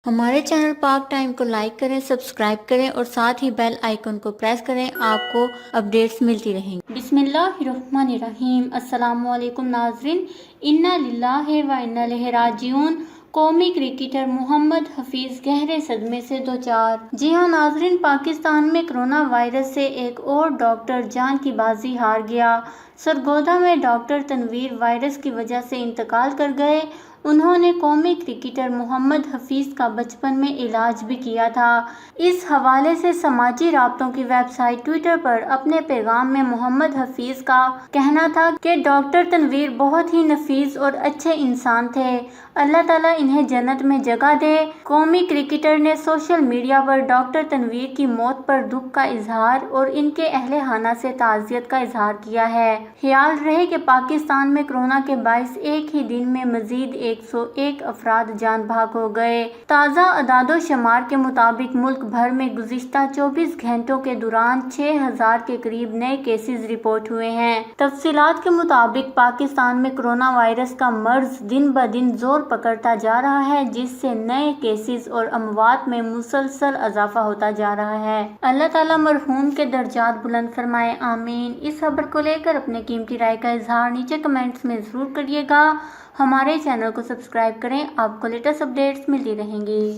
ہمارے چینل پاک ٹائم کو لائک کریں، سبسکرائب کریں اور ساتھ ہی بیل آئیکن کو پریس کریں، آپ کو اپڈیٹس ملتی رہیں گی۔ بسم اللہ الرحمن الرحیم۔ السلام علیکم ناظرین، انا للہ و انا الیہ راجعون۔ قومی کرکٹر محمد حفیظ گہرے صدمے سے دوچار۔ جی ہاں ناظرین، پاکستان میں کرونا وائرس سے ایک اور ڈاکٹر جان کی بازی ہار گیا۔ سرگودا میں ڈاکٹر تنویر وائرس کی وجہ سے انتقال کر گئے۔ انہوں نے قومی کرکٹر محمد حفیظ کا بچپن میں علاج بھی کیا تھا۔ اس حوالے سے سماجی رابطوں کی ویب سائٹ ٹوئٹر پر اپنے پیغام میں محمد حفیظ کا کہنا تھا کہ ڈاکٹر تنویر بہت ہی نفیس اور اچھے انسان تھے، اللہ تعالیٰ انہیں جنت میں جگہ دے۔ قومی کرکٹر نے سوشل میڈیا پر ڈاکٹر تنویر کی موت پر دکھ کا اظہار اور ان کے اہل خانہ سے تعزیت کا اظہار کیا ہے۔ خیال رہے کہ پاکستان میں کورونا کے باعث ایک ہی دن میں مزید 101 افراد جان بحق ہو گئے۔ تازہ اعداد و شمار کے مطابق ملک بھر میں گزشتہ 24 گھنٹوں کے دوران 6000 کے قریب نئے کیسز رپورٹ ہوئے ہیں۔ تفصیلات کے مطابق پاکستان میں کورونا وائرس کا مرض دن بدن زور پکڑتا جا رہا ہے، جس سے نئے کیسز اور اموات میں مسلسل اضافہ ہوتا جا رہا ہے۔ اللہ تعالیٰ مرحوم کے درجات بلند فرمائے، آمین۔ اس خبر کو لے کر اپنے قیمتی رائے کا اظہار نیچے کمنٹس میں ضرور کریے گا۔ ہمارے چینل کو سبسکرائب کریں، آپ کو لیٹسٹ اپڈیٹس ملتی رہیں گی۔